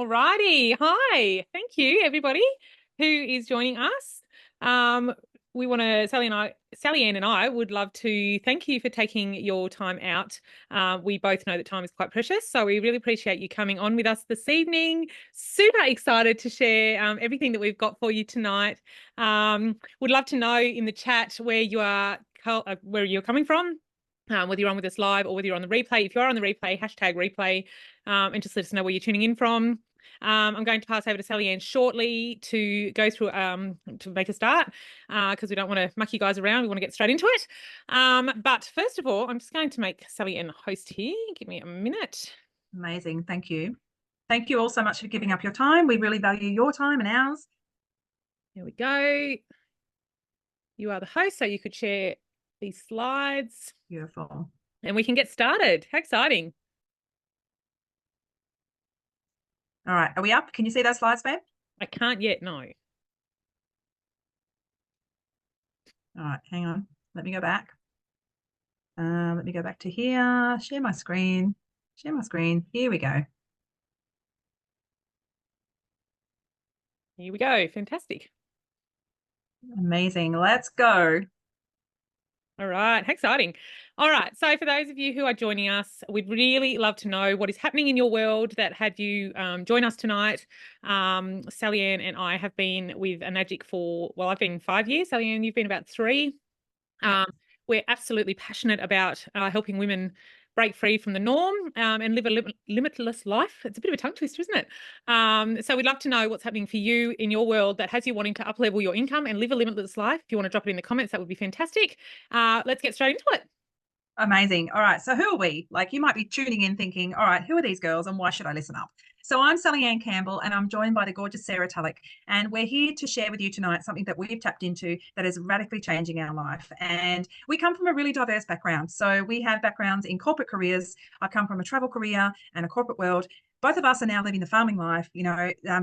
All righty. Hi. Thank you, everybody who is joining us. We want to, Sally Ann and I would love to thank you for taking your time out. We both know that time is quite precious, so we really appreciate you coming on with us this evening. Super excited to share everything that we've got for you tonight. Would love to know in the chat where you are, where you're coming from. Whether you're on with us live or whether you're on the replay. If you are on the replay, hashtag replay, and just let us know where you're tuning in from. I'm going to pass over to Sally Ann shortly to go through to make a start because we don't want to muck you guys around. We want to get straight into it. But first of all, I'm just going to make Sally Ann the host here. Give me a minute. Amazing. Thank you. Thank you all so much for giving up your time. We really value your time and ours. There we go. You are the host, so you could share these slides. Beautiful. And we can get started. How exciting. All right. Are we up? Can you see those slides, babe? I can't yet, no. All right. Hang on. Let me go back. Let me go back to here. Share my screen. Share my screen. Here we go. Here we go. Fantastic. Amazing. Let's go. All right, how exciting. All right, so for those of you who are joining us, we'd really love to know what is happening in your world that had you join us tonight. Sally Ann and I have been with Anagic for, well, I've been 5 years. Sally Ann, you've been about 3. We're absolutely passionate about helping women break free from the norm and live a limitless life. It's a bit of a tongue twister, isn't it? So we'd love to know what's happening for you in your world that has you wanting to up-level your income and live a limitless life. If you want to drop it in the comments, that would be fantastic. Let's get straight into it. Amazing. All right. So who are we? Like, you might be tuning in thinking, all right, who are these girls and why should I listen up? So I'm Sally Ann Campbell and I'm joined by the gorgeous Sarah Tulloch. And we're here to share with you tonight something that we've tapped into that is radically changing our life. And we come from a really diverse background. So we have backgrounds in corporate careers. I come from a travel career and a corporate world. Both of us are now living the farming life.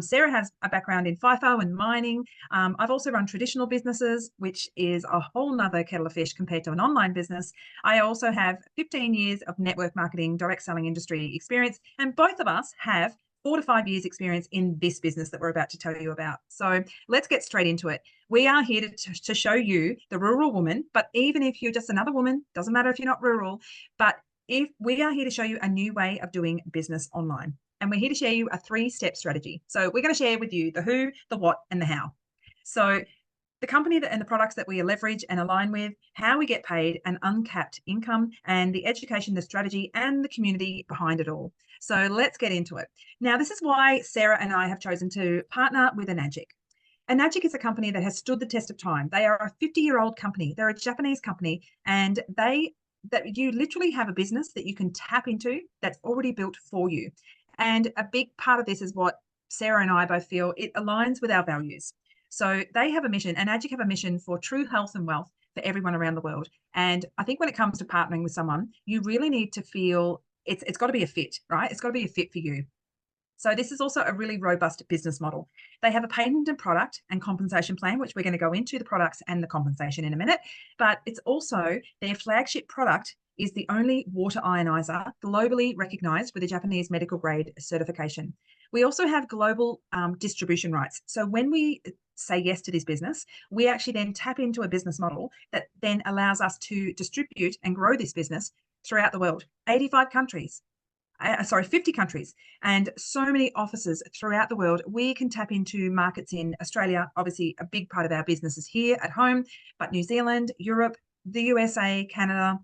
Sarah has a background in FIFO and mining. I've also run traditional businesses, which is a whole nother kettle of fish compared to an online business. I also have 15 years of network marketing, direct selling industry experience, and both of us have 4 to 5 years experience in this business that we're about to tell you about. So let's get straight into it. We are here to show you the rural woman, but even if you're just another woman, doesn't matter if you're not rural, but if we are here to show you a new way of doing business online. And we're here to share you a 3-step strategy. So we're going to share with you the who, the what, and the how. So the company and the products that we leverage and align with, how we get paid, an uncapped income, and the education, the strategy, and the community behind it all. So let's get into it. Now, this is why Sarah and I have chosen to partner with Anagic. Anagic is a company that has stood the test of time. They are a 50-year-old company. They're a Japanese company, and that you literally have a business that you can tap into that's already built for you. And a big part of this is what Sarah and I both feel it aligns with our values. So they have a mission, and Anagic have a mission for true health and wealth for everyone around the world. And I think when it comes to partnering with someone, you really need to feel it's got to be a fit, right? It's got to be a fit for you. So this is also a really robust business model. They have a patented product and compensation plan, which we're going to go into the products and the compensation in a minute. But it's also their flagship product is the only water ionizer globally recognized with a Japanese medical grade certification. We also have global distribution rights. So when we say yes to this business, we actually then tap into a business model that then allows us to distribute and grow this business throughout the world, 85 countries. 50 countries and so many offices throughout the world. We can tap into markets in Australia. Obviously, a big part of our business is here at home, but New Zealand, Europe, the USA, Canada.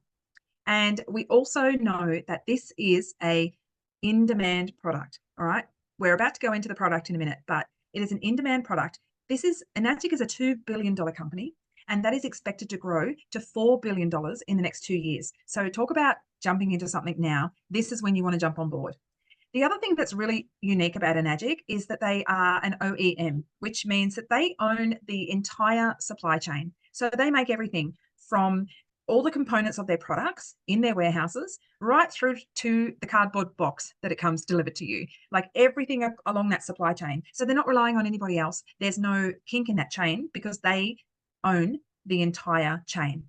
And we also know that this is a in-demand product, all right? We're about to go into the product in a minute, but it is an in-demand product. Anagic is a $2 billion company, and that is expected to grow to $4 billion in the next 2 years. So talk about jumping into something now. This is when you want to jump on board. The other thing that's really unique about Anagic is that they are an OEM, which means that they own the entire supply chain. So they make everything from all the components of their products in their warehouses right through to the cardboard box that it comes delivered to you, like everything along that supply chain. So they're not relying on anybody else. There's no kink in that chain because they own the entire chain.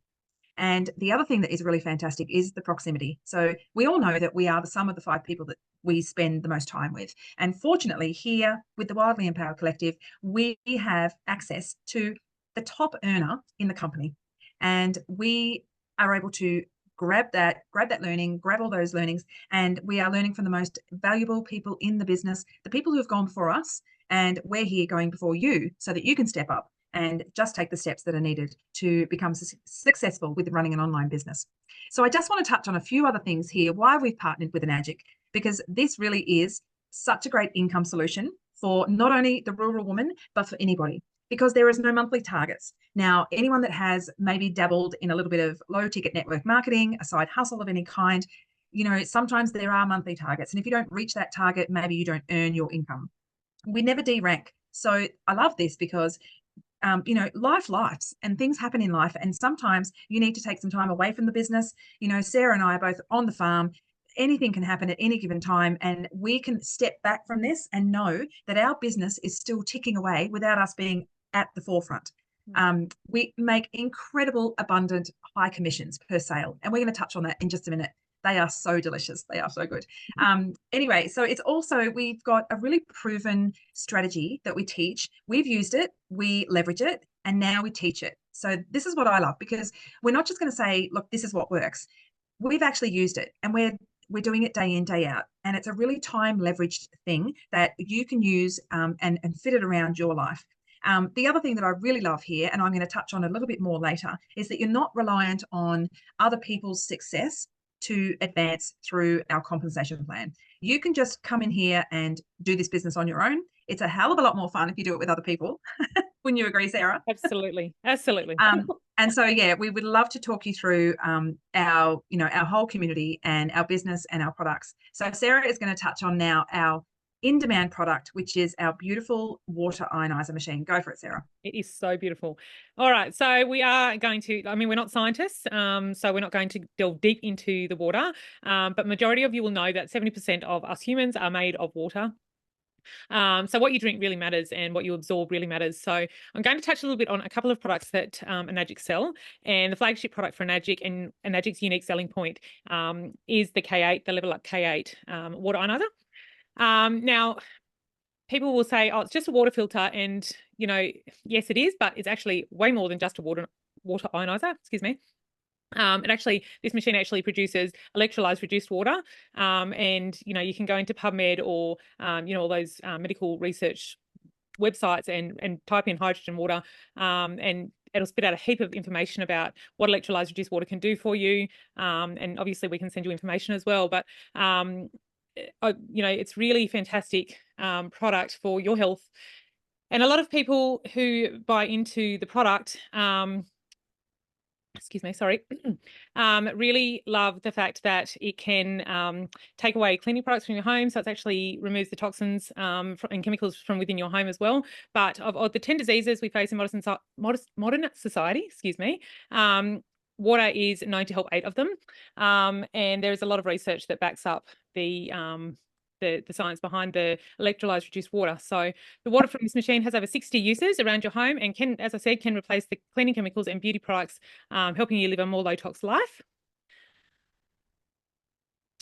And the other thing that is really fantastic is the proximity. So we all know that we are the sum of the 5 people we spend the most time with. And fortunately, here with the Wildly Empowered Collective, we have access to the top earner in the company. And we are able to grab that learning, grab all those learnings, and we are learning from the most valuable people in the business, the people who have gone before us, and we're here going before you so that you can step up and just take the steps that are needed to become successful with running an online business. So I just want to touch on a few other things here, why we've partnered with Enagic, because this really is such a great income solution for not only the rural woman, but for anybody, because there is no monthly targets. Now, anyone that has maybe dabbled in a little bit of low ticket network marketing, a side hustle of any kind, sometimes there are monthly targets. And if you don't reach that target, maybe you don't earn your income. We never derank. So I love this because lives and things happen in life. And sometimes you need to take some time away from the business. Sarah and I are both on the farm. Anything can happen at any given time. And we can step back from this and know that our business is still ticking away without us being at the forefront. We make incredible, abundant, high commissions per sale. And we're going to touch on that in just a minute. They are so delicious. They are so good. Anyway, so it's also, we've got a really proven strategy that we teach. We've used it, we leverage it, and now we teach it. So this is what I love, because we're not just going to say, look, this is what works. We've actually used it, and we're doing it day in, day out. And it's a really time leveraged thing that you can use and fit it around your life. The other thing that I really love here, and I'm going to touch on a little bit more later, is that you're not reliant on other people's success to advance through our compensation plan. You can just come in here and do this business on your own. It's a hell of a lot more fun if you do it with other people. Wouldn't you agree, Sarah? Absolutely. Absolutely. And so, yeah, we would love to talk you through our whole community and our business and our products. So Sarah is going to touch on now our in-demand product, which is our beautiful water ionizer machine. Go for it, Sarah. It is so beautiful. All right. So we are going to, we're not scientists, so we're not going to delve deep into the water, but majority of you will know that 70% of us humans are made of water. So what you drink really matters and what you absorb really matters. So I'm going to touch a little bit on a couple of products that Enagic sell, and the flagship product for Enagic and Enagic's unique selling point is the K8, the Level Up K8 water ionizer. Now, people will say, oh, it's just a water filter. And, yes, it is, but it's actually way more than just a water ionizer, excuse me. This machine actually produces electrolyzed reduced water. And, you can go into PubMed or, all those medical research websites and type in hydrogen water, and it'll spit out a heap of information about what electrolyzed reduced water can do for you. And obviously we can send you information as well, but it's really fantastic product for your health. And a lot of people who buy into the product, excuse me, sorry, really love the fact that it can take away cleaning products from your home. So it actually removes the toxins and chemicals from within your home as well. But of the 10 diseases we face in modern society, excuse me, water is known to help 8 of them. And there's a lot of research that backs up the science behind the electrolyzed reduced water. So the water from this machine has over 60 uses around your home and can, as I said, can replace the cleaning chemicals and beauty products, helping you live a more low tox life.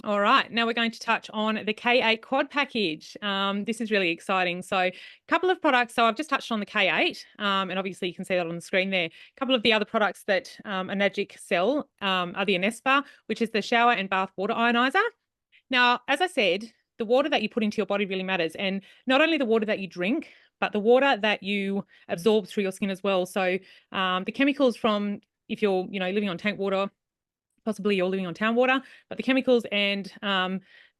All right, now we're going to touch on the K8 quad package. This is really exciting. So a couple of products. So I've just touched on the K8, and obviously you can see that on the screen there. A couple of the other products that Enagic sell are the Anespa, which is the shower and bath water ionizer. Now, as I said, the water that you put into your body really matters. And not only the water that you drink, but the water that you absorb through your skin as well. So the chemicals from, if you're, living on tank water, possibly you're living on town water, but the chemicals and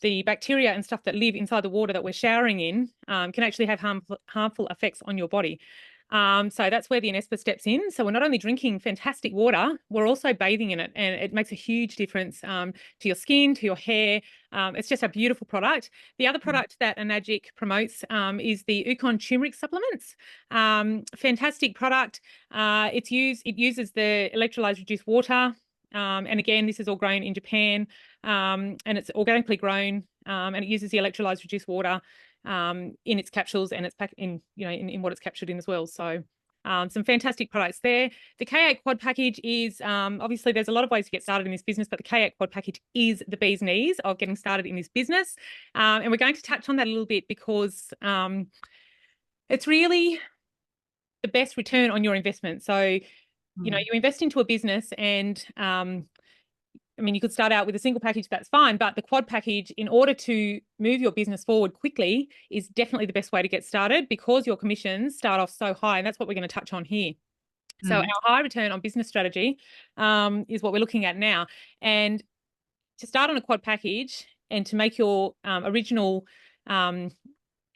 the bacteria and stuff that live inside the water that we're showering in can actually have harmful effects on your body. So that's where the Anespa steps in. So we're not only drinking fantastic water, we're also bathing in it, and it makes a huge difference to your skin, to your hair. It's just a beautiful product. The other product that Enagic promotes is the Ukon turmeric supplements. Fantastic product. It uses the electrolyzed reduced water. And again, this is all grown in Japan, and it's organically grown, and it uses the electrolyzed reduced water in its capsules, and it's packed in, in what it's captured in as well. So Some fantastic products there. The K8 Quad Package is obviously there's a lot of ways to get started in this business, but the K8 Quad Package is the bee's knees of getting started in this business. And we're going to touch on that a little bit because it's really the best return on your investment. So, you know, you invest into a business and I mean, you could start out with a single package, that's fine, but the quad package, in order to move your business forward quickly, is definitely the best way to get started because your commissions start off so high. And that's what we're going to touch on here. So our high return on business strategy is what we're looking at now. And to start on a quad package and to make your original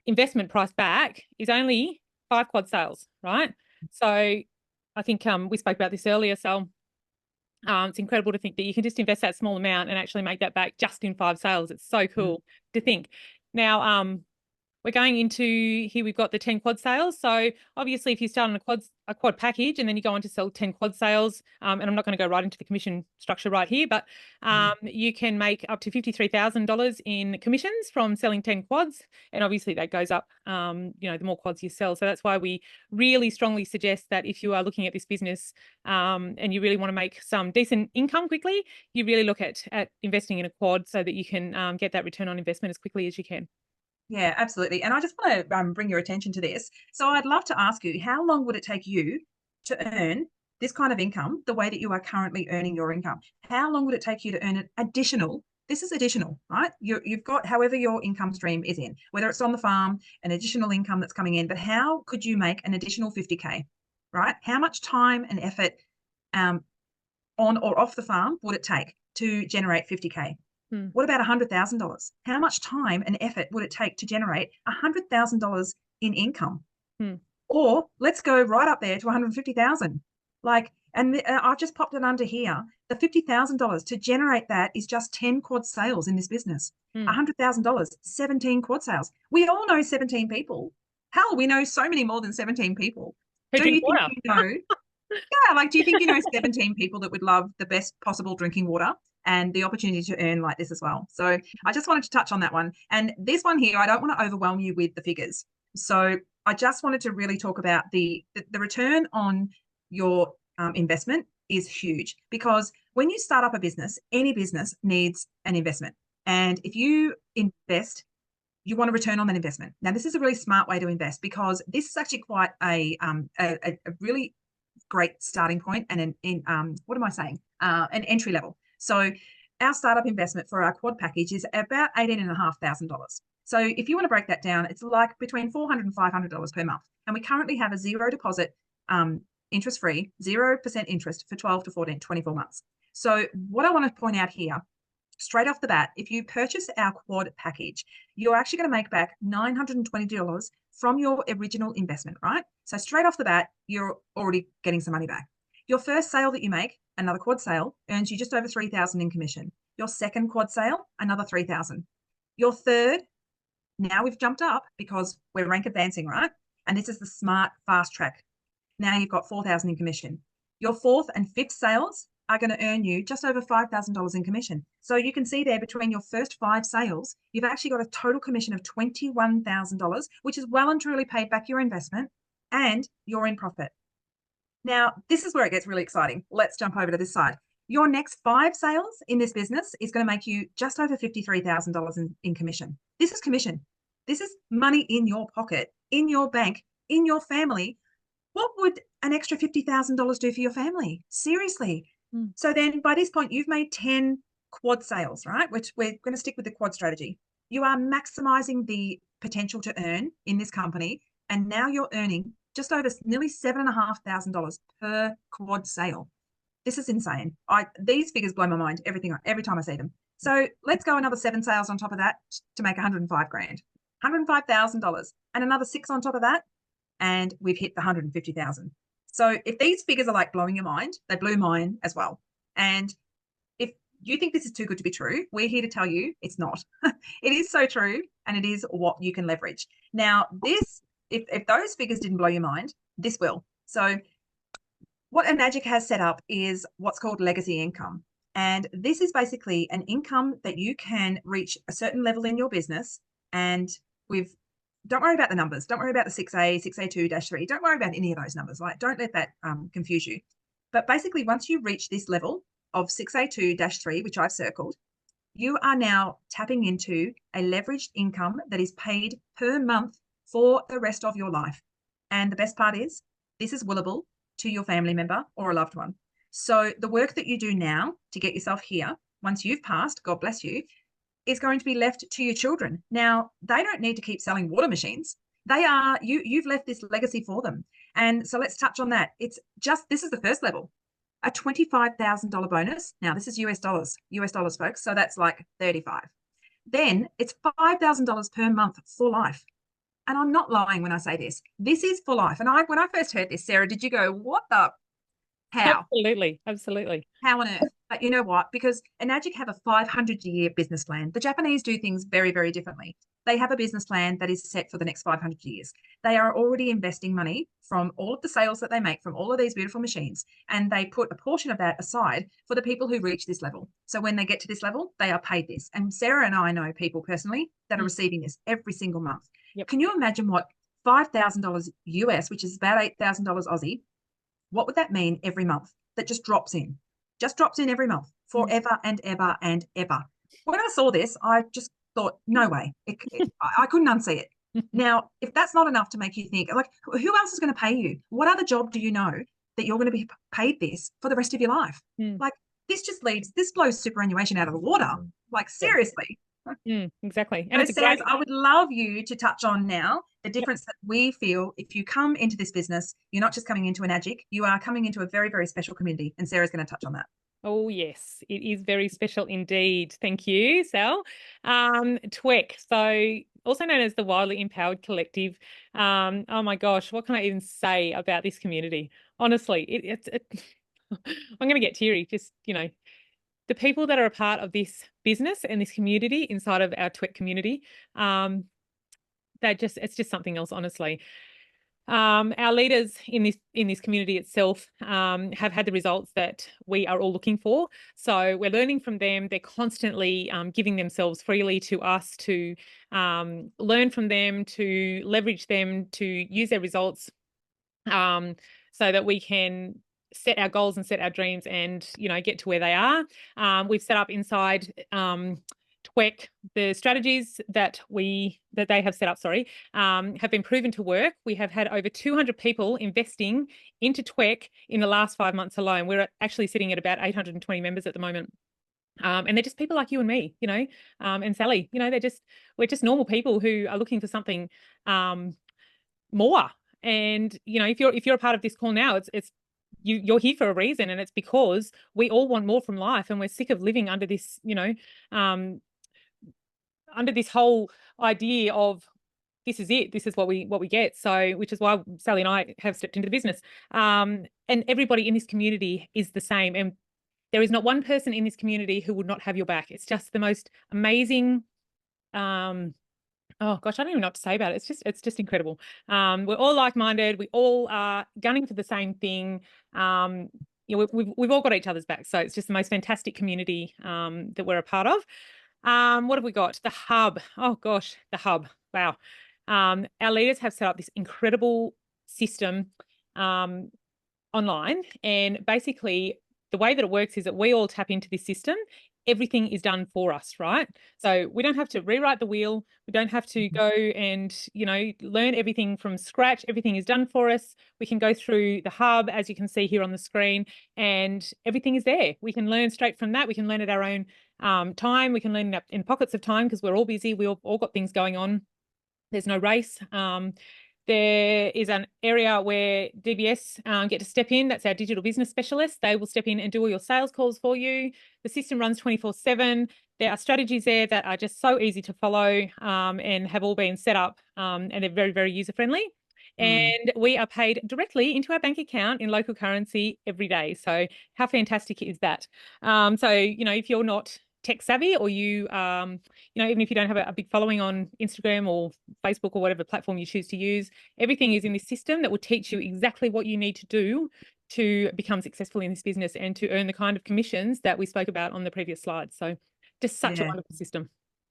investment price back is only 5 quad sales, right? So I think we spoke about this earlier. So it's incredible to think that you can just invest that small amount and actually make that back just in 5 sales. It's so cool to think. Now, we're going into here, we've got the 10 quad sales. So obviously if you start on a quad package and then you go on to sell 10 quad sales, and I'm not going to go right into the commission structure right here, but you can make up to $53,000 in commissions from selling 10 quads. And obviously that goes up, you know, the more quads you sell. So that's why we really strongly suggest that if you are looking at this business and you really want to make some decent income quickly, you really look at investing in a quad so that you can get that return on investment as quickly as you can. Yeah, absolutely. And I just want to bring your attention to this. So I'd love to ask you, how long would it take you to earn this kind of income the way that you are currently earning your income? How long would it take you to earn an additional? This is additional, right? You've got however your income stream is in, whether it's on the farm, an additional income that's coming in, but how could you make an additional 50K, right? How much time and effort on or off the farm would it take to generate 50K? What about $100,000? How much time and effort would it take to generate $100,000 in income? Or let's go right up there to 150,000. Like, and I've just popped it under here. The $50,000 to generate that is just 10 quad sales in this business. $100,000, 17 quad sales. We all know 17 people. Hell, we know so many more than 17 people. Who Do drink you think water? you know? Yeah, like, do you think you know 17 people that would love the best possible drinking water and the opportunity to earn like this as well? So I just wanted to touch on that one. And this one here, I don't want to overwhelm you with the figures. So I just wanted to really talk about the return on your investment is huge, because when you start up a business, any business needs an investment. And if you invest, you want to return on that investment. Now, this is a really smart way to invest, because this is actually quite a really great starting point and what am I saying? An entry level. So our startup investment for our quad package is about $18,500. So if you want to break that down, it's like between $400 and $500 per month. And we currently have a zero deposit, interest-free, 0% interest for 12 to 24 months. So what I want to point out here, straight off the bat, if you purchase our quad package, you're actually going to make back $920 from your original investment, right? So straight off the bat, you're already getting some money back. Your first sale that you make, another quad sale, earns you just over $3,000 in commission. Your second quad sale, another $3,000. Your third, now we've jumped up because we're rank advancing, right? And this is the smart fast track. Now you've got $4,000 in commission. Your fourth and fifth sales are going to earn you just over $5,000 in commission. So you can see there, between your first 5 sales, you've actually got a total commission of $21,000, which is well and truly paid back your investment, and you're in profit. Now, this is where it gets really exciting. Let's jump over to this side. Your next 5 sales in this business is going to make you just over $53,000 in commission. This is commission. This is money in your pocket, in your bank, in your family. What would an extra $50,000 do for your family? Seriously. So then by this point, you've made 10 quad sales, right? Which we're going to stick with the quad strategy. You are maximizing the potential to earn in this company. And now you're earning just over nearly $7,500 per quad sale. This is insane. These figures blow my mind every time I see them. So let's go another 7 sales on top of that to make 105 grand, $105,000, and another 6 on top of that, and we've hit the 150,000. So if these figures are like blowing your mind, they blew mine as well. And if you think this is too good to be true, we're here to tell you it's not. It is so true, and it is what you can leverage. Now, this, if those figures didn't blow your mind, this will. So what Enagic has set up is what's called legacy income. And this is basically an income that you can reach a certain level in your business. And we've don't worry about the numbers. Don't worry about the 6A, 6A2-3. Don't worry about any of those numbers. Like, don't let that confuse you. But basically, once you reach this level of 6A2-3, which I've circled, you are now tapping into a leveraged income that is paid per month for the rest of your life. And the best part is, this is willable to your family member or a loved one. So the work that you do now to get yourself here, once you've passed, God bless you, is going to be left to your children. Now, they don't need to keep selling water machines. They are, you've left this legacy for them. And so let's touch on that. It's just, this is the first level, a $25,000 bonus. Now, this is US dollars, folks. So that's like 35. Then it's $5,000 per month for life. And I'm not lying when I say this. This is for life. And when I first heard this, Sarah, did you go, what the, how? Absolutely. Absolutely. How on earth? But you know what? Because Enagic have a 500-year business plan. The Japanese do things very, very differently. They have a business plan that is set for the next 500 years. They are already investing money from all of the sales that they make from all of these beautiful machines, and they put a portion of that aside for the people who reach this level. So when they get to this level, they are paid this. And Sarah and I know people personally that are receiving this every single month. Yep. Can you imagine what $5,000 US, which is about $8,000 Aussie, what would that mean every month? That just drops in every month forever and ever and ever. When I saw this, I just thought, no way. I couldn't unsee it. Now, if that's not enough to make you think, like, who else is going to pay you? What other job do you know that you're going to be paid this for the rest of your life? Like, this blows superannuation out of the water. Like, seriously. Exactly. And so, it's Sarah, I would love you to touch on now the difference that we feel if you come into this business, you're not just coming into Enagic, you are coming into a very, very special community. And Sarah's going to touch on that. Oh, yes, it is very special indeed. Thank you, Sal. TWEC, so also known as the Wildly Empowered Collective. Oh my gosh, what can I even say about this community? Honestly, I'm going to get teary. Just, the people that are a part of this business and this community inside of our TWEC community, it's just something else, honestly. Our leaders in this community itself have had the results that we are all looking for. So we're learning from them. They're constantly giving themselves freely to us to learn from them, to leverage them, to use their results so that we can set our goals and set our dreams and, get to where they are. We've set up inside TWEC, the strategies that they have set up, have been proven to work. We have had over 200 people investing into TWEC in the last 5 months alone. We're actually sitting at about 820 members at the moment. And they're just people like you and me, and Sally, we're just normal people who are looking for something more. And, if you're a part of this call now, you're here for a reason, and it's because we all want more from life, and we're sick of living under this, under this whole idea of this is it, this is what we get. So, which is why Sally and I have stepped into the business. And everybody in this community is the same. And there is not one person in this community who would not have your back. It's just the most amazing, oh gosh, I don't even know what to say about it. It's just incredible. We're all like-minded. We all are gunning for the same thing. We've all got each other's back. So it's just the most fantastic community that we're a part of. What have we got? The hub. Oh gosh, the hub. Wow. Our leaders have set up this incredible system online, and basically the way that it works is that we all tap into this system. Everything is done for us, right? So we don't have to rewrite the wheel. We don't have to go and, learn everything from scratch. Everything is done for us. We can go through the hub, as you can see here on the screen, and everything is there. We can learn straight from that. We can learn at our own time. We can learn in pockets of time because we're all busy. We all got things going on. There's no race. There is an area where DBS get to step in. That's our digital business specialist. They will step in and do all your sales calls for you. The system runs 24/7. There are strategies there that are just so easy to follow and have all been set up, and they're very, very user-friendly. And we are paid directly into our bank account in local currency every day. So how fantastic is that? So, if you're not tech savvy, or you even if you don't have a big following on Instagram or Facebook or whatever platform you choose to use, everything is in this system that will teach you exactly what you need to do to become successful in this business and to earn the kind of commissions that we spoke about on the previous slide. So just such a wonderful system.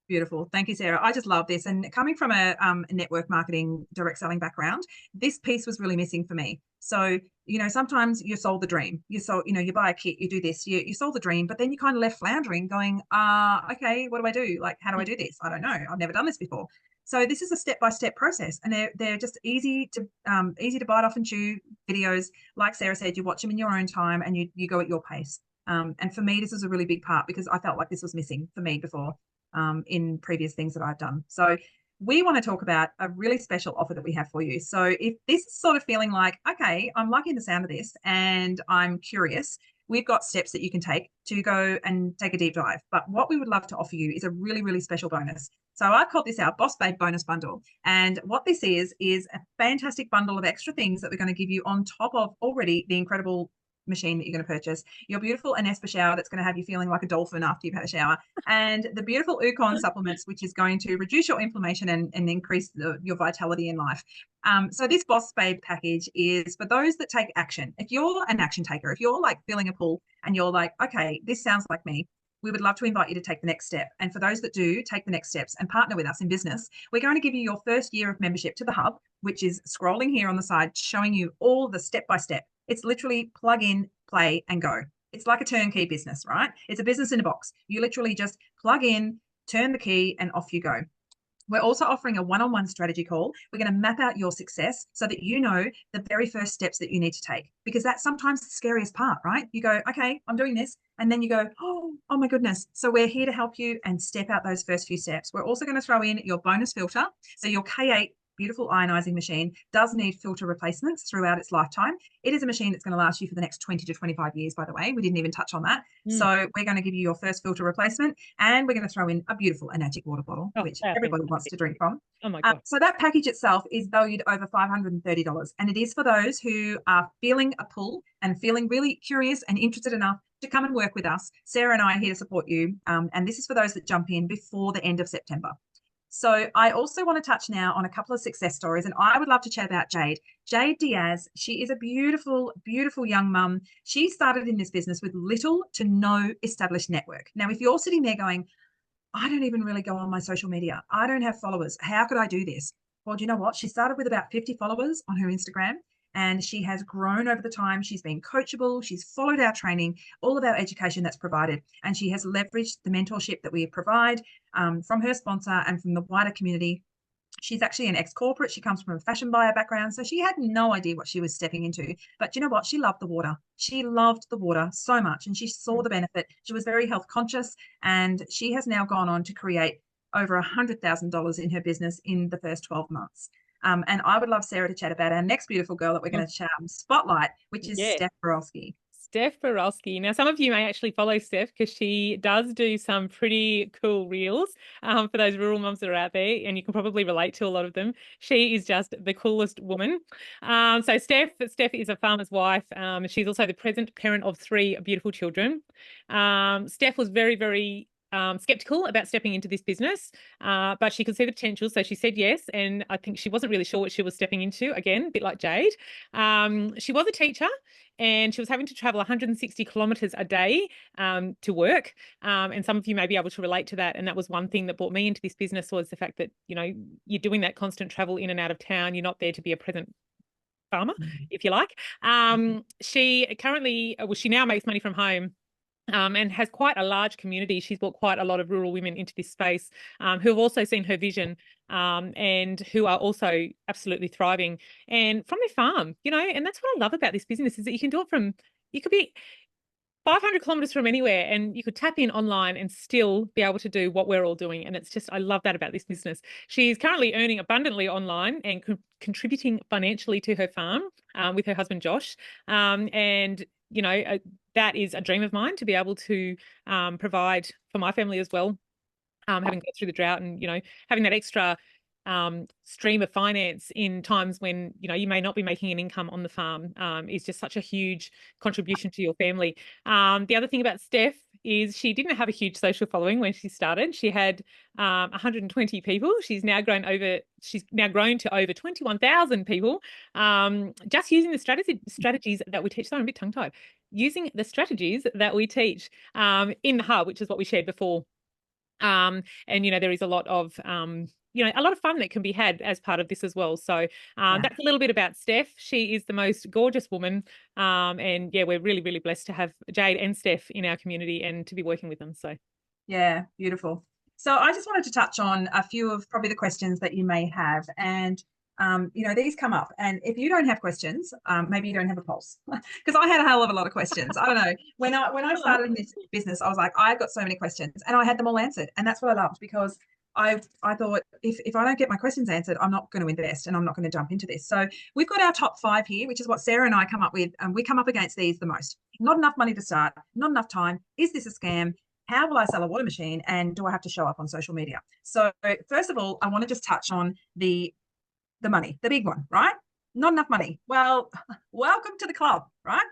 Beautiful. Thank you, Sarah. I just love this. And coming from a network marketing, direct selling background, this piece was really missing for me. So, sometimes you sold the dream. You sold, you buy a kit, you do this, you sold the dream, but then you kind of left floundering going, okay, what do I do? Like, how do I do this? I don't know. I've never done this before. So this is a step-by-step process, and they're just easy to bite off and chew videos. Like Sarah said, you watch them in your own time and you go at your pace. And for me, this is a really big part because I felt like this was missing for me before in previous things that I've done. So we want to talk about a really special offer that we have for you. So if this is sort of feeling like, okay, I'm liking the sound of this and I'm curious, we've got steps that you can take to go and take a deep dive. But what we would love to offer you is a really, really special bonus. So I called this our Boss Babe bonus bundle. And what this is a fantastic bundle of extra things that we're going to give you on top of already the incredible machine that you're going to purchase, your beautiful Anespa shower that's going to have you feeling like a dolphin after you've had a shower, and the beautiful Ukon supplements, which is going to reduce your inflammation and increase your vitality in life. So this Boss Babe package is for those that take action. If you're an action taker, if you're like feeling a pull and you're like, okay, this sounds like me, we would love to invite you to take the next step. And for those that do take the next steps and partner with us in business, we're going to give you your first year of membership to the hub, which is scrolling here on the side, showing you all the step by step. It's literally plug in, play, and go. It's like a turnkey business, right? It's a business in a box. You literally just plug in, turn the key, and off you go. We're also offering a one-on-one strategy call. We're going to map out your success so that you know the very first steps that you need to take, because that's sometimes the scariest part, right? You go, okay, I'm doing this. And then you go, oh my goodness. So we're here to help you and step out those first few steps. We're also going to throw in your bonus filter. So your K8 beautiful ionizing machine does need filter replacements throughout its lifetime. It is a machine that's going to last you for the next 20 to 25 years, by the way. We didn't even touch on that. So we're going to give you your first filter replacement, and we're going to throw in a beautiful Enagic water bottle, which everybody wants to drink from. Oh my God. So that package itself is valued over $530, and it is for those who are feeling a pull and feeling really curious and interested enough to come and work with us. Sarah and I are here to support you, and this is for those that jump in before the end of September. So I also want to touch now on a couple of success stories, and I would love to chat about Jade. Jade Diaz, she is a beautiful, beautiful young mum. She started in this business with little to no established network. Now, if you're sitting there going, I don't even really go on my social media, I don't have followers, how could I do this? Well, do you know what? She started with about 50 followers on her Instagram, and she has grown over the time. She's been coachable. She's followed our training, all of our education that's provided, and she has leveraged the mentorship that we provide from her sponsor and from the wider community. She's actually an ex-corporate. She comes from a fashion buyer background, so she had no idea what she was stepping into. But you know what? She loved the water. She loved the water so much, and she saw the benefit. She was very health conscious, and she has now gone on to create over $100,000 in her business in the first 12 months. And I would love Sarah to chat about our next beautiful girl that we're going to spotlight, which is Steph Borowski. Steph Borowski. Now, some of you may actually follow Steph because she does do some pretty cool reels for those rural mums that are out there, and you can probably relate to a lot of them. She is just the coolest woman. So Steph is a farmer's wife. She's also the present parent of 3 beautiful children. Steph was very, very skeptical about stepping into this business, but she could see the potential, so she said yes. And I think she wasn't really sure what she was stepping into. Again, a bit like Jade. She was a teacher, and she was having to travel 160 kilometers a day to work. And some of you may be able to relate to that. And that was one thing that brought me into this business, was the fact that, you're doing that constant travel in and out of town. You're not there to be a present farmer, if you like. She now makes money from home. And has quite a large community. She's brought quite a lot of rural women into this space who have also seen her vision and who are also absolutely thriving and from their farm, and that's what I love about this business, is that you can do it you could be 500 kilometers from anywhere, and you could tap in online and still be able to do what we're all doing. And it's just, I love that about this business. She's currently earning abundantly online and contributing financially to her farm with her husband, Josh. And that is a dream of mine, to be able to provide for my family as well, having gone through the drought, and having that extra stream of finance in times when you may not be making an income on the farm is just such a huge contribution to your family. The other thing about Steph is she didn't have a huge social following when she started. She had 120 people. She's now grown to over 21,000 people, just using the strategies that we teach. Sorry, I'm a bit tongue-tied. Using the strategies that we teach in the hub, which is what we shared before. And there is a lot of a lot of fun that can be had as part of this as well. So Yeah. that's a little bit about Steph. She is the most gorgeous woman. And yeah, we're really, really blessed to have Jade and Steph in our community and to be working with them. So Yeah, beautiful. So I just wanted to touch on a few of probably the questions that you may have. And, these come up. And if you don't have questions, maybe you don't have a pulse. Because I had a hell of a lot of questions. I don't know. When I started in this business, I was like, I got so many questions and I had them all answered. And that's what I loved, because I thought if I don't get my questions answered, I'm not going to invest and I'm not going to jump into this. So we've got our top 5 here, which is what Sarah and I come up with. And we come up against these the most. Not enough money to start, not enough time. Is this a scam? How will I sell a water machine? And do I have to show up on social media? So first of all, I want to just touch on the money, the big one, right? Not enough money. Well, welcome to the club, right?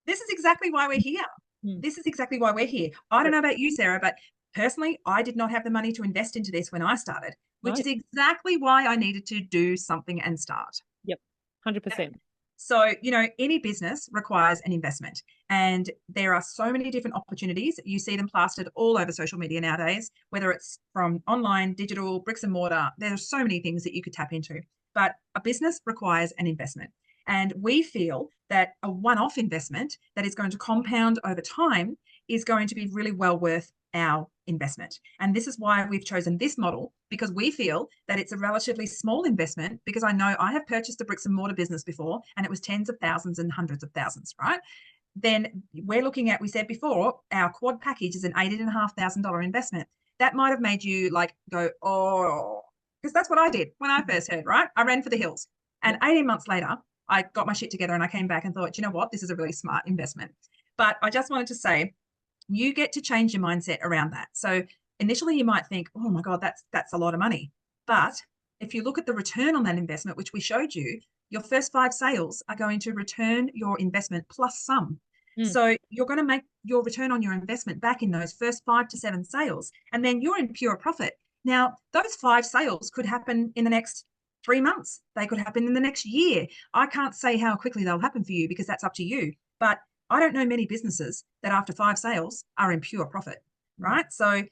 This is exactly why we're here. This is exactly why we're here. I don't know about you, Sarah, but personally, I did not have the money to invest into this when I started, which is exactly why I needed to do something and start. Yep, 100%. So, any business requires an investment, and there are so many different opportunities. You see them plastered all over social media nowadays, whether it's from online, digital, bricks and mortar. There are so many things that you could tap into, but a business requires an investment. And we feel that a one-off investment that is going to compound over time is going to be really well worth our investment. And this is why we've chosen this model, because we feel that it's a relatively small investment, because I know I have purchased a bricks and mortar business before and it was tens of thousands and hundreds of thousands, right? Then we're looking at, we said before, our quad package is an $18,500 investment. That might have made you like go, oh, because that's what I did when I first heard, right? I ran for the hills. And 18 months later, I got my shit together and I came back and thought, you know what, this is a really smart investment. But I just wanted to say, you get to change your mindset around that. So initially you might think, oh my God, that's a lot of money. But if you look at the return on that investment, which we showed you, your first 5 sales are going to return your investment plus some. So you're going to make your return on your investment back in those first 5 to 7 sales, and then you're in pure profit. Now, those 5 sales could happen in the next 3 months. They could happen in the next year. I can't say how quickly they'll happen for you because that's up to you. But I don't know many businesses that after 5 sales are in pure profit, right? So,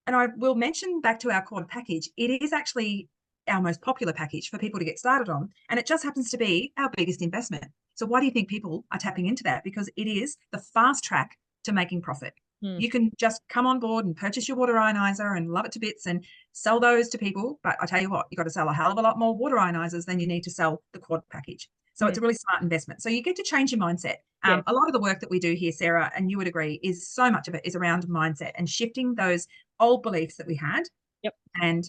and I will mention back to our quad package, it is actually our most popular package for people to get started on. And it just happens to be our biggest investment. So why do you think people are tapping into that? Because it is the fast track to making profit. You can just come on board and purchase your water ionizer and love it to bits and sell those to people. But I tell you what, you've got to sell a hell of a lot more water ionizers than you need to sell the quad package. So it's a really smart investment. So you get to change your mindset. A lot of the work that we do here, Sarah, and you would agree, is so much of it is around mindset and shifting those old beliefs that we had and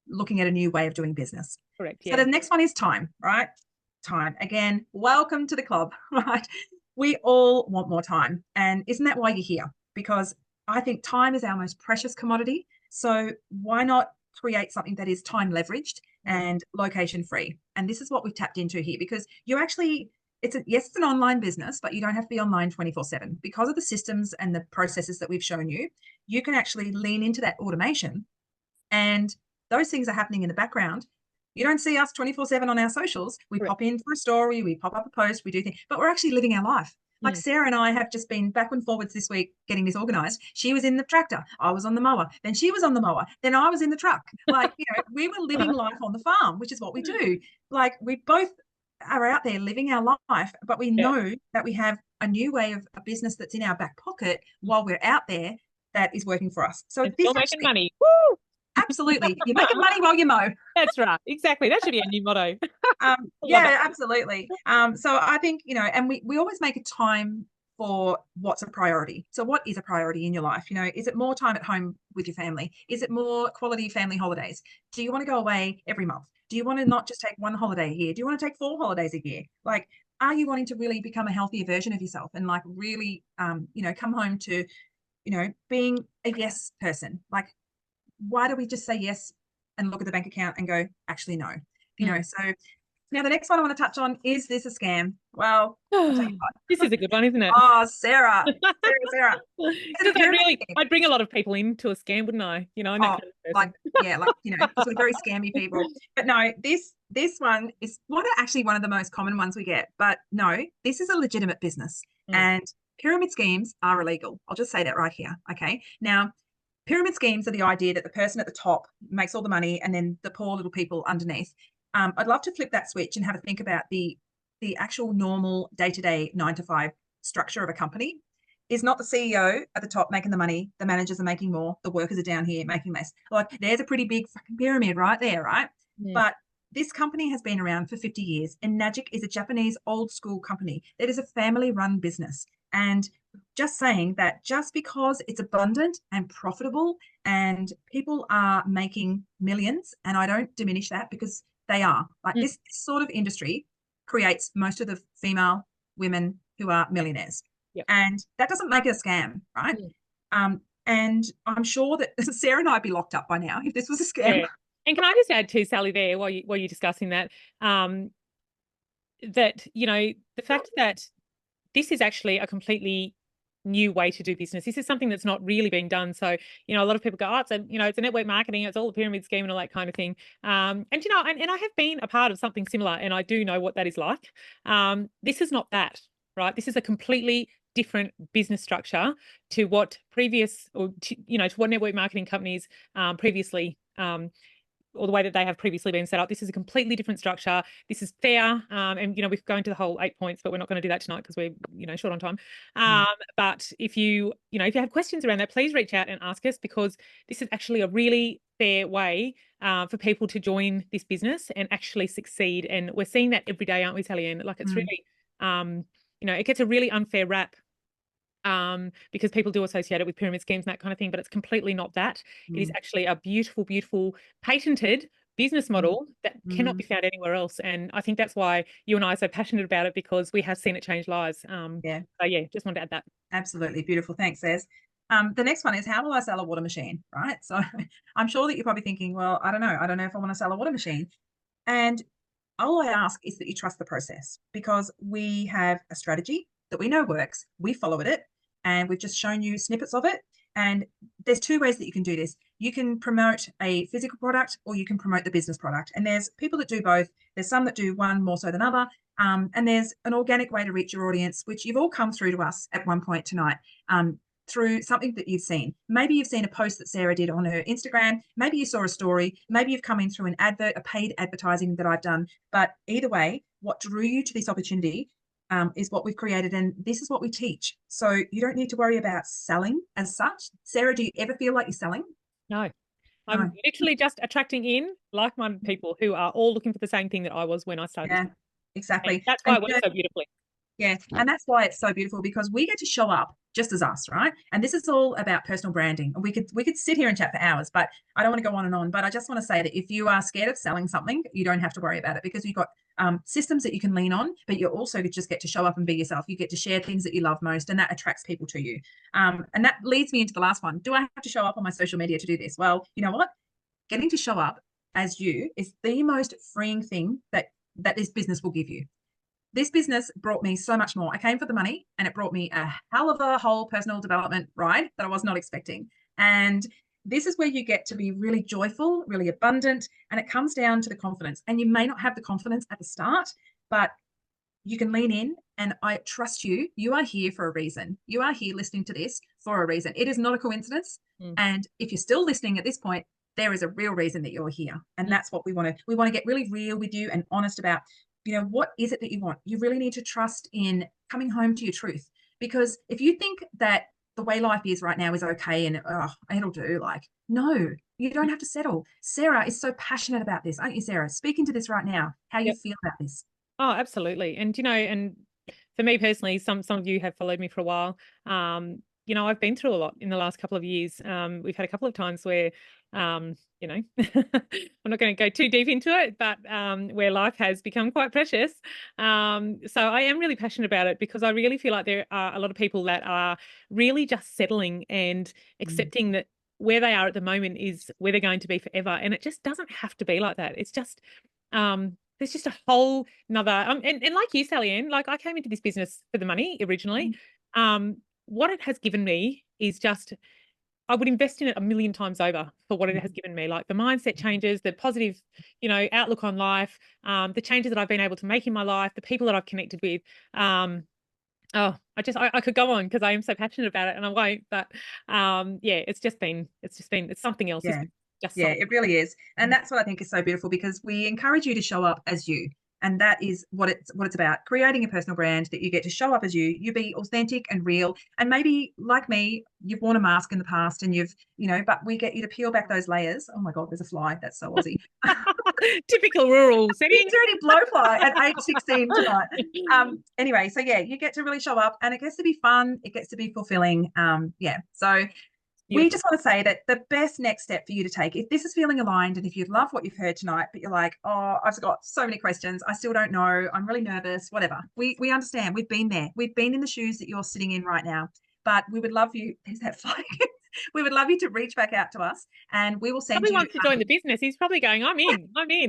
looking at a new way of doing business. Correct. So the next one is time, right? Time. Again, welcome to the club, right? We all want more time. And isn't that why you're here? Because I think time is our most precious commodity. So why not create something that is time leveraged and location free? And this is what we've tapped into here, because you actually, it's an online business, but you don't have to be online 24/7. Because of the systems and the processes that we've shown you, you can actually lean into that automation, and those things are happening in the background. You don't see us 24/7 on our socials. We pop in for a story, we pop up a post, we do things, but we're actually living our life. Like Sarah and I have just been back and forwards this week getting this organized. She was in the tractor, I was on the mower, then she was on the mower, then I was in the truck. Like, we were living life on the farm, which is what we do. Like, we both are out there living our life, but we know that we have a new way of a business that's in our back pocket while we're out there that is working for us. So and this still making money. Woo! Absolutely. You're making money while you mow. That's right. Exactly. That should be a new motto. Yeah, absolutely. So I think, and we always make a time for what's a priority. So what is a priority in your life? Is it more time at home with your family? Is it more quality family holidays? Do you want to go away every month? Do you want to not just take one holiday a year? Do you want to take 4 holidays a year? Like, are you wanting to really become a healthier version of yourself and like really, come home to, being a yes person? Like, why do we just say yes and look at the bank account and go, actually, no? So now the next one I want to touch on, is this a scam? Well, I'll tell you what. This is a good one, isn't it? Oh, Sarah. Because I'd bring a lot of people into a scam, wouldn't I? I'm that kind of person. Sort of very scammy people. But no, this one is actually one of the most common ones we get. But no, this is a legitimate business, and pyramid schemes are illegal. I'll just say that right here. Okay. Now, pyramid schemes are the idea that the person at the top makes all the money and then the poor little people underneath. I'd love to flip that switch and have a think about the actual normal day-to-day 9 to 5 structure of a company. Is not the CEO at the top making the money, the managers are making more, the workers are down here making less. Like, there's a pretty big fucking pyramid right there, right? Mm. But this company has been around for 50 years, and Nagic is a Japanese old school company. It is a family run business. And just saying that just because it's abundant and profitable and people are making millions, and I don't diminish that because they are, like, Mm. this sort of industry creates most of the female women who are millionaires. Yep. And that doesn't make it a scam, right? Mm. And I'm sure that Sarah and I'd be locked up by now if this was a scam. Yeah. And can I just add to Sally there while you're discussing that, that, the fact that this is actually a completely new way to do business. This is something that's not really being done. So, a lot of people go, oh, it's a network marketing, it's all a pyramid scheme and all that kind of thing. And I have been a part of something similar, and I do know what that is like. This is not that, right? This is a completely different business structure to what previous, or to what network marketing companies previously or the way that they have previously been set up. This is a completely different structure. This is fair. And, we've gone into the whole 8 points, but we're not going to do that tonight because we're, short on time. But if if you have questions around that, please reach out and ask us, because this is actually a really fair way for people to join this business and actually succeed. And we're seeing that every day, aren't we, Sally Ann? Like, it's really, it gets a really unfair rap because people do associate it with pyramid schemes and that kind of thing, but it's completely not that. It is actually a beautiful, beautiful, patented business model that cannot be found anywhere else. And I think that's why you and I are so passionate about it, because we have seen it change lives. Yeah. So yeah, just wanted to add that. Absolutely. Beautiful. Thanks, Des. The next one is, how will I sell a water machine? Right. So I'm sure that you're probably thinking, well, I don't know. I don't know if I want to sell a water machine. And all I ask is that you trust the process, because we have a strategy that we know works. We follow it, and we've just shown you snippets of it. And there's 2 ways that you can do this. You can promote a physical product, or you can promote the business product. And there's people that do both. There's some that do one more so than other. And there's an organic way to reach your audience, which you've all come through to us at one point tonight. Through something that you've seen. Maybe you've seen a post that Sarah did on her Instagram. Maybe you saw a story. Maybe you've come in through an advert, a paid advertising that I've done. But either way, what drew you to this opportunity is what we've created. And this is what we teach. So you don't need to worry about selling as such. Sarah, do you ever feel like you're selling? No. I'm literally just attracting in like-minded people who are all looking for the same thing that I was when I started. Yeah, exactly. And that's why it works so beautifully. Yeah, and that's why it's so beautiful, because we get to show up just as us, right? And this is all about personal branding. We could sit here and chat for hours, but I don't want to go on and on. But I just want to say that if you are scared of selling something, you don't have to worry about it, because you've got systems that you can lean on, but you also just get to show up and be yourself. You get to share things that you love most, and that attracts people to you. And that leads me into the last one. Do I have to show up on my social media to do this? Well, you know what? Getting to show up as you is the most freeing thing that this business will give you. This business brought me so much more. I came for the money, and it brought me a hell of a whole personal development ride that I was not expecting. And this is where you get to be really joyful, really abundant, and it comes down to the confidence. And you may not have the confidence at the start, but you can lean in, and I trust you. You are here for a reason. You are here listening to this for a reason. It is not a coincidence. And if you're still listening at this point, there is a real reason that you're here. And that's what we want to. We want to get really real with you and honest about, what is it that you want? You really need to trust in coming home to your truth. Because if you think that the way life is right now is okay and it'll do, like, no, you don't have to settle. Sarah is so passionate about this, aren't you, Sarah? Speak into this right now, how you feel about this. Oh, absolutely. And, and for me personally, some of you have followed me for a while. I've been through a lot in the last couple of years. We've had a couple of times where, I'm not going to go too deep into it, but where life has become quite precious. So I am really passionate about it, because I really feel like there are a lot of people that are really just settling and accepting that where they are at the moment is where they're going to be forever. And it just doesn't have to be like that. It's just, there's just a whole nother, and like you, Sally Ann, like, I came into this business for the money originally. What it has given me is just, I would invest in it a million times over for what it has given me, like the mindset changes, the positive, outlook on life, the changes that I've been able to make in my life, the people that I've connected with. Oh, I could go on because I am so passionate about it and I won't, but yeah, it's something else, Yeah. isn't it? Just Yeah, something. it really is. And that's what I think is so beautiful, because we encourage you to show up as you. And that is what it's about. Creating a personal brand that you get to show up as you. You be authentic and real. And maybe like me, you've worn a mask in the past and but we get you to peel back those layers. Oh my God, there's a fly. That's so Aussie. Typical rural setting. Dirty blowfly at 8:16 tonight. Anyway, so yeah, you get to really show up and it gets to be fun. It gets to be fulfilling. Yeah. So we Beautiful. just want to say that the best next step for you to take, if this is feeling aligned and if you love what you've heard tonight, but you're like, oh, I've got so many questions, I still don't know, I'm really nervous, whatever. We understand. We've been there. We've been in the shoes that you're sitting in right now. But we would love you. There's that fly. We would love you to reach back out to us, and we will send Probably you. wants to join the business. He's probably going, I'm in, I'm in.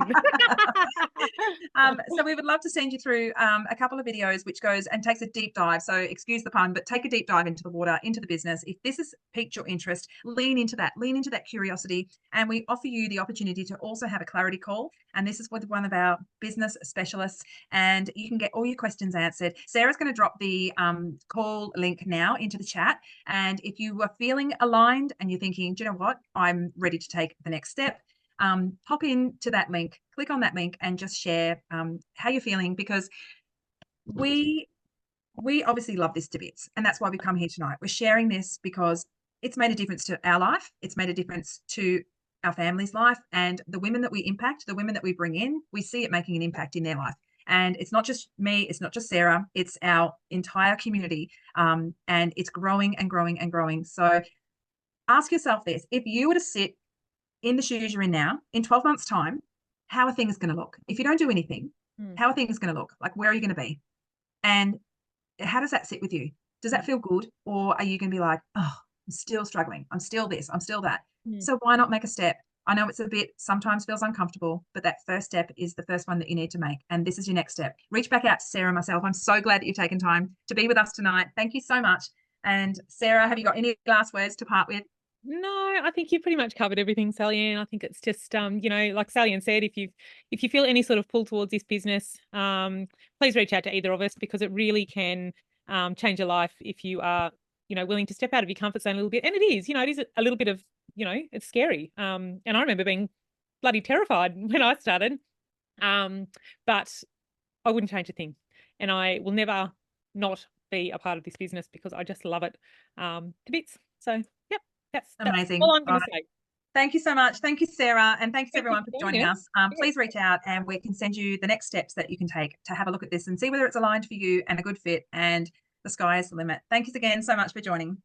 So we would love to send you through a couple of videos which goes and takes a deep dive. So excuse the pun, but take a deep dive into the water, into the business. If this has piqued your interest, lean into that curiosity. And we offer you the opportunity to also have a clarity call. And this is with one of our business specialists. And you can get all your questions answered. Sarah's going to drop the call link now into the chat. And if you are feeling aligned and you're thinking, do you know what, I'm ready to take the next step, pop into that link, click on that link, and just share how you're feeling, because we obviously love this to bits, and that's why we come here tonight. We're sharing this because it's made a difference to our life. It's made a difference to our family's life, and the women that we impact, the women that we bring in, we see it making an impact in their life. And it's not just me, it's not just Sarah, it's our entire community, and it's growing and growing and growing. So ask yourself this: if you were to sit in the shoes you're in now, in 12 months' time, how are things going to look? If you don't do anything, Hmm. how are things going to look? Like, where are you going to be? And how does that sit with you? Does that feel good? Or are you going to be like, oh, I'm still struggling. I'm still this. I'm still that. Hmm. So why not make a step? I know it's a bit, sometimes feels uncomfortable, but that first step is the first one that you need to make. And this is your next step. Reach back out to Sarah and myself. I'm so glad that you've taken time to be with us tonight. Thank you so much. And Sarah, have you got any last words to part with? No, I think you pretty much covered everything, Sally Ann. I think it's just like Sally Ann said, if you feel any sort of pull towards this business, please reach out to either of us, because it really can change your life if you are, willing to step out of your comfort zone a little bit. And it is, it is a little bit of, it's scary. And I remember being bloody terrified when I started. But I wouldn't change a thing. And I will never not be a part of this business because I just love it to bits. So, yep, that's all Amazing. I'm All going right. to say. Thank you so much. Thank you, Sarah. And thanks Thank you everyone for for joining joining us. us. Please reach out and we can send you the next steps that you can take to have a look at this and see whether it's aligned for you and a good fit. And the sky is the limit. Thank you again so much for joining.